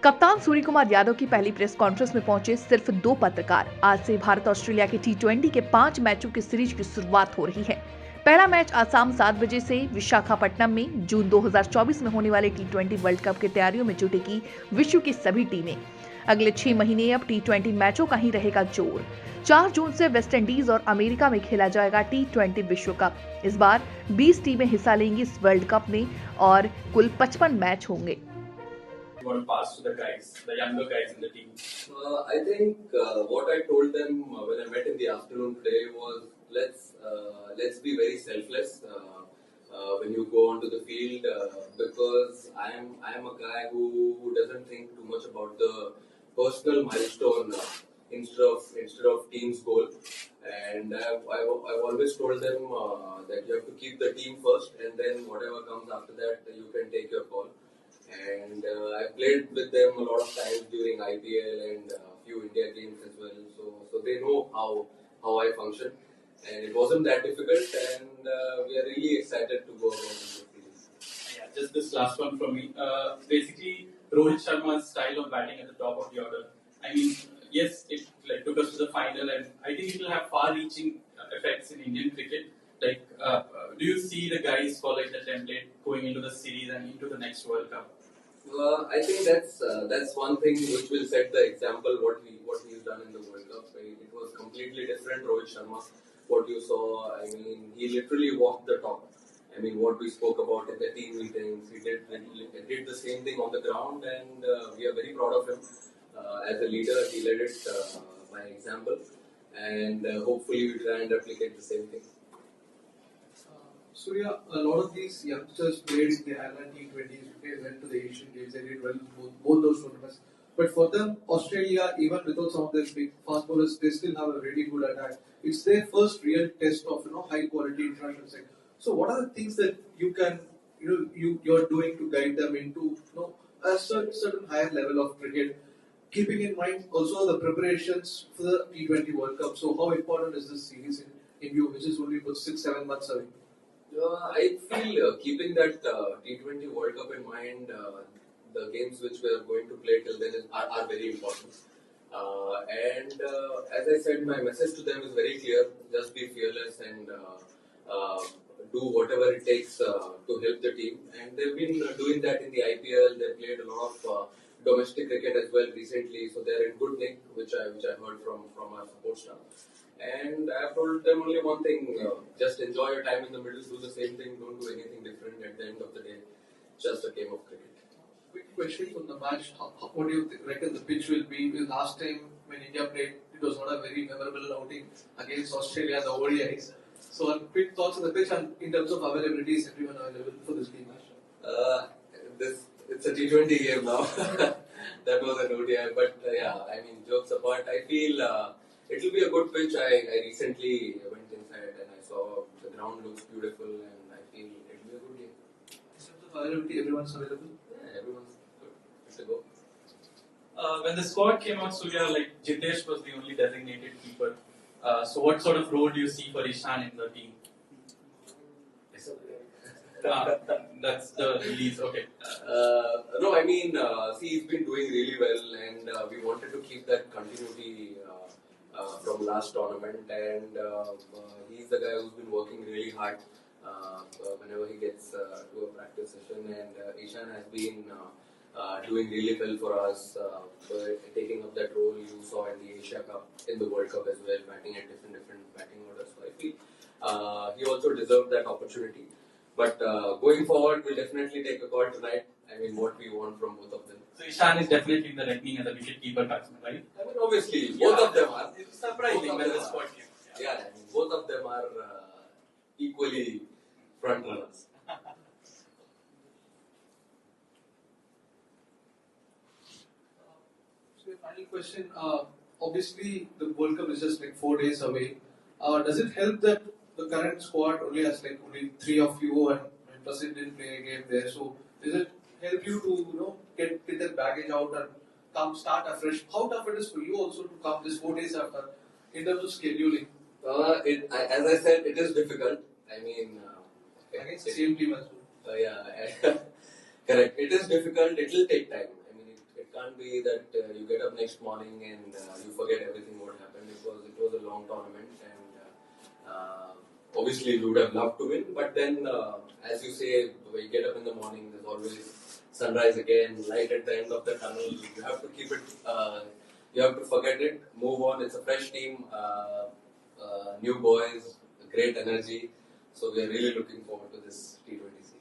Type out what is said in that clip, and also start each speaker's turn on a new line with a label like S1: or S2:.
S1: कप्तान सूर्यकुमार यादव की पहली प्रेस कॉन्फ्रेंस में पहुंचे सिर्फ 2 पत्रकार। आज से भारत ऑस्ट्रेलिया के टी20 के 5 मैचों की सीरीज की शुरुआत हो रही है। पहला मैच आज शाम 7 बजे से विशाखापट्टनम में जून 2024 में होने वाले टी20 वर्ल्ड कप की तैयारियों में जुटेगी विश्व की सभी टीमें। अगले 6 महीने अब टी20 मैचों का ही रहेगा जोर। 4 जून से वेस्टइंडीज और अमेरिका में खेला जाएगा टी20 विश्व कप। इस बार 20 टीमें हिस्सा लेंगी इस वर्ल्ड कप में और कुल 55 मैच होंगे।
S2: Want to pass to the guys, the younger guys in the team?
S3: I think what I told them when I met in the afternoon today was let's be very selfless when you go onto the field because I am a guy who doesn't think too much about the personal milestone instead of team's goal, and I've always told them that you have to keep the team first, and then whatever comes after that you can take your call. And I played with them a lot of times during IPL and a few India games as well, so they know how I function, and it wasn't that difficult, and we are really excited to go about this series.
S2: Yeah, just this last one from me. Basically, Rohit Sharma's style of batting at the top of the order. I mean, yes, it took us to the final, and I think it will have far-reaching effects in Indian cricket. Do you see the guys following the template going into the series and into the next World Cup?
S3: I think that's one thing which will set the example. What he's done in the World Cup, right? It was completely different. Rohit Sharma, what you saw, I mean, he literally walked the talk. I mean, what we spoke about in the team meetings, he did the same thing on the ground, and we are very proud of him. As a leader, he led it by example, and hopefully we try and replicate the same thing.
S4: Surya, a lot of these youngsters played in the Ireland T20s, they went to the Asian Games, they did well in both those tournaments. But for them, Australia, even without some of their big fast bowlers, they still have a really good attack. It's their first real test of high quality international cricket. So, what are the things that you can you're doing to guide them into a certain higher level of cricket? Keeping in mind also the preparations for the T20 World Cup. So, how important is this series in you, which is only about 6-7 months away?
S3: I feel keeping that T20 World Cup in mind, the games which we are going to play till then are very important. As I said, my message to them is very clear: just be fearless and do whatever it takes to help the team. And they've been doing that in the IPL. They played a lot of domestic cricket as well recently, so they're in good nick, which I heard from our support staff. And I have told them only one thing: just enjoy your time in the middle, do the same thing, don't do anything different. At the end of the day, just a game of cricket.
S4: Quick question from the match: what do you reckon the pitch will be? Because last time when India played, it was not a very memorable outing against Australia, the ODIs. So, quick thoughts on the pitch and in terms of availability, is everyone available for this game match?
S3: It's a T20 game now. That was an ODI, but yeah, I mean, jokes apart, I feel it will be a good pitch. I recently went inside and I saw the ground looks beautiful, and I feel it will be a good game.
S4: In terms of availability, everyone's available?
S3: Yeah, everyone's good. It's a go.
S2: When the squad came out, Surya, Jitesh was the only designated keeper. So what sort of role do you see for Ishan in the team? That's the release, okay.
S3: No, I mean, see, he's been doing really well, and we wanted to keep that continuity from last tournament, and he's the guy who's been working really hard whenever he gets to a practice session, and Ishan has been doing really well for us, taking up that role you saw in the Asia Cup, in the World Cup as well, batting at different batting orders. So I feel he also deserved that opportunity. But going forward, we'll definitely take a call tonight. I mean, what we want from both of them.
S2: So Ishan is definitely in the ranking as a wicket-keeper batsman, right?
S3: I mean, obviously, both of them are.
S2: It's surprising when the squad came.
S3: Yeah, I mean, both of them are equally front runners.
S4: So, a final question. Obviously, the World Cup is just 4 days away. Does it help that the current squad only has only 3 of you and Prasid didn't play a game there? So, does it help you to get that baggage out and come start afresh? How tough it is for you also to come this 4 days after in terms of scheduling?
S3: As I said, it is difficult. I mean,
S4: against the same team as well.
S3: Yeah, correct. It is difficult. It will take time. I mean, it can't be that you get up next morning and you forget everything what happened, because it was a long tournament, and obviously we would have loved to win. But then, as you say, when you get up in the morning, there's always sunrise again, light at the end of the tunnel. You have to keep it. You have to forget it, move on. It's a fresh team, new boys, great energy. So we are really looking forward to this T20 series.